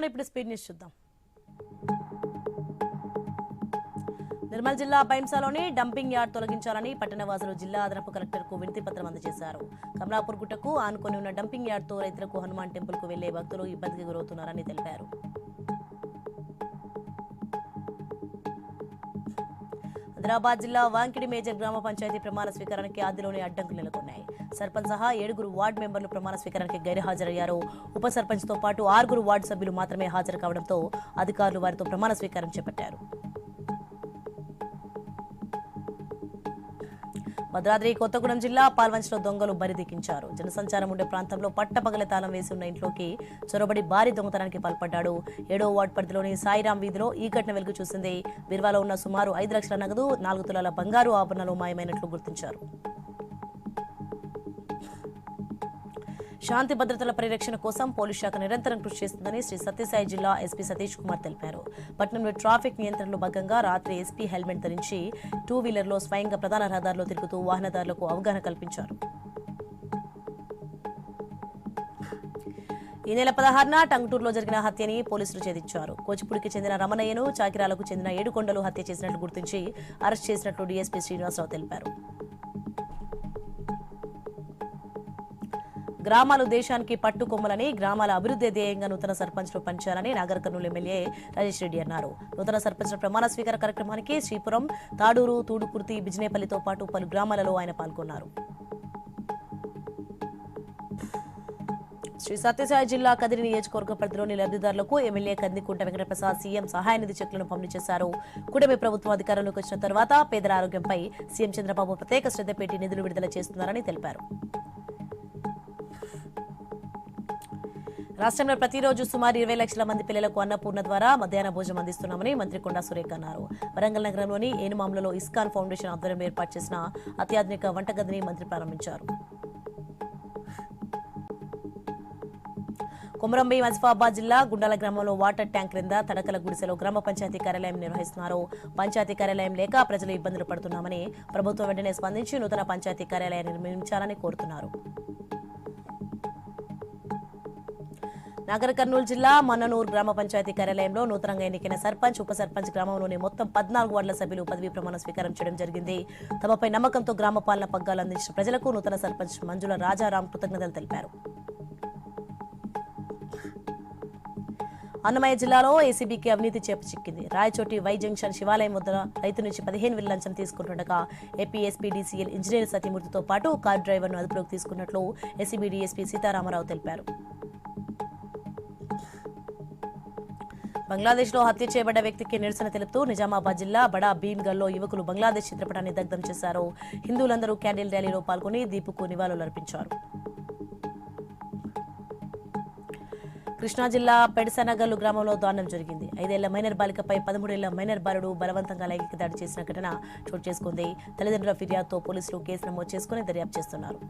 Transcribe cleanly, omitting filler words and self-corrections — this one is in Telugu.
ఇప్పుడు స్పీడ్ న్యూస్ చూద్దాం. నిర్మల్ జిల్లా బైంసాలోని డంపింగ్ యార్డ్ తొలగించాలని పట్టణవాసులు జిల్లా అదనపు కలెక్టర్కు వినతి పత్రం అందజేశారు. కమలాపూర్ గుట్టకు ఆనుకొని ఉన్న డంపింగ్ యార్డ్తో రైతులకు హనుమాన్ టెంపుల్కు వెళ్లే భక్తులు ఇబ్బందికి గురవుతున్నారని తెలిపారు. హైదరాబాద్ జిల్లా వాంకిడి మేజర్ గ్రామ పంచాయతీ ప్రమాణ స్వీకారానికి ఆదిలోనే అడ్డంకులు నెలకొన్నాయి. సర్పంచ్ సహా 7 వార్డు మెంబర్లు ప్రమాణ స్వీకారానికి గైర్హాజరయ్యారు. ఉప సర్పంచ్తో పాటు 6 వార్డు సభ్యులు మాత్రమే హాజరు కావడంతో అధికారులు వారితో ప్రమాణ స్వీకారం చేపట్టారు. భద్రాద్రి కొత్తగూడెం జిల్లా పాల్వంచ్లో దొంగలు బరిదిక్కించారు. జనసంచారం ఉండే ప్రాంతంలో పట్టపగల తాళం వేసి ఉన్న ఇంట్లోకి చొరబడి భారీ దొంగతనానికి పాల్పడ్డాడు. 7వ వార్డు పరిధిలోని సాయిరాం వీధిలో ఈ ఘటన వెలుగు చూసింది. బీర్వాలో ఉన్న సుమారు 5 లక్షల నగదు, 4 తులాల బంగారు ఆభరణాలు మాయమైనట్లు గుర్తించారు. శాంతి భద్రతల పరిరక్షణ కోసం పోలీస్ శాఖ నిరంతరం కృషి చేస్తుందని శ్రీ సత్యసాయి జిల్లా ఎస్పీ సతీష్ కుమార్ తెలిపారు. పట్టణంలో ట్రాఫిక్ నియంత్రణలో భాగంగా రాత్రి ఎస్పీ హెల్మెట్ ధరించి 2 వీలర్లో స్వయంగా ప్రధాన రహదారిలో తిరుగుతూ వాహనదారులకు అవగాహన కల్పించారు. ఈ నెల 16న టంగుటూరులో జరిగిన హత్యని పోలీసులు ఛేదించారు. కోచిపూడికి చెందిన రమణయ్యను, చాకిరాలకు చెందిన 7 కొండలు హత్య చేసినట్లు గుర్తించి అరెస్ట్ చేసినట్లు డీఎస్పీ శ్రీనివాసరావు తెలిపారు. గ్రామాలు దేశానికి పట్టుకొమ్మలని, గ్రామాల అభివృద్ధి ధ్యేయంగా నూతన సర్పంచ్లు పనిచేయాలని నాగర్ కర్నూలు ఎమ్మెల్యే రాజేష్ రెడ్డి అన్నారు. నూతన సర్పంచ్ల ప్రమాణ స్వీకార కార్యక్రమానికి శ్రీపురం, తాడూరు, తూడుకుర్తి, బిజినేపల్లితో పాటు పలు గ్రామాలలో ఆయన పాల్గొన్నారు. శ్రీ సత్యసాయి జిల్లా కదిరి నియోజకవర్గ పరిధిలోని లబ్ధిదారులకు ఎమ్మెల్యే కందికుంట వెంకటప్రసాద్ సీఎం సహాయ నిధి చెక్లను పంపిణీ చేశారు. కూటమి ప్రభుత్వం అధికారంలోకి వచ్చిన తర్వాత పేదల ఆరోగ్యంపై సీఎం చంద్రబాబు ప్రత్యేక శ్రద్ధ పెట్టి నిధులు విడుదల చేస్తున్నారని తెలిపారు. రాష్ట్రంలో ప్రతిరోజు సుమారు 20 లక్షల మంది పిల్లలకు అన్నపూర్ణ ద్వారా మధ్యాహ్న భోజనం అందిస్తున్నామని మంత్రి కొండా సురేఖ అన్నారు. వరంగల్ నగరంలోని ఏనుమాములలో ఇస్కాన్ ఫౌండేషన్ ఆధ్వర్యంలో ఏర్పాటు చేసిన అత్యాధునిక వంటగదిని మంత్రి ప్రారంభించారు. కొమరంభీం ఆసిఫాబాద్ జిల్లా గుండాల గ్రామంలో వాటర్ ట్యాంక్ క్రింద తడకల గుడిసెలో గ్రామ పంచాయతీ కార్యాలయం నిర్వహిస్తున్నారు. పంచాయతీ కార్యాలయం లేక ప్రజలు ఇబ్బందులు పడుతున్నామని ప్రభుత్వం వెంటనే స్పందించి నూతన పంచాయతీ కార్యాలయాన్ని నిర్మించాలని కోరుతున్నారు. నాగర్ కర్నూలు జిల్లా మన్ననూరు గ్రామ పంచాయతీ కార్యాలయంలో నూతనంగా ఎన్నికైన సర్పంచ్, ఉప సర్పంచ్, గ్రామంలోని మొత్తం 14 వార్డుల సభ్యులు పదవీ ప్రమాణ స్వీకారం చేయడం జరిగింది. తమపై నమ్మకంతో గ్రామ పాలన పగ్గాలు అందించిన ప్రజలకు నూతన సర్పంచ్ మంజుల రాజారాం కృతజ్ఞతలు తెలిపారు. అన్నమయ్య జిల్లాలో ఏసీబీకి అవినీతి చేపచిక్కింది. రాయచోటి వై జంక్షన్ శివాలయం వద్ద రైతు నుంచి 15,000 లంచం తీసుకుంటుండగా ఏపీ ఎస్పీడీసీఎల్ ఇంజనీర్ సతీమూర్తితో పాటు కార్ డ్రైవర్ను అదుపులోకి తీసుకున్నట్లు ఏసీబీ డీఎస్పీ సీతారామరావు తెలిపారు. బంగ్లాదేశ్లో హత్య చేయబడ్డ వ్యక్తికి నిరసన తెలుపుతూ నిజామాబాద్ జిల్లా బడా భీమ్గల్లో యువకులు బంగ్లాదేశ్ చిత్రపటాన్ని దగ్ధం చేశారు. హిందువులందరూ క్యాండిల్ ర్యాలీలో పాల్గొని దీపుకు నివాళులర్పించారు. కృష్ణా జిల్లా పెడసనగల్లు గ్రామంలో దారుణం జరిగింది. 5 ఏళ్ల మైనర్ బాలికపై 13 ఏళ్ల మైనర్ బాలుడు బలవంతంగా లైంగిక దాడి చేసిన ఘటన చోటు చేసుకుంది. తల్లిదండ్రుల ఫిర్యాదుతో పోలీసులు కేసు నమోదు చేసుకుని దర్యాప్తు చేస్తున్నారు.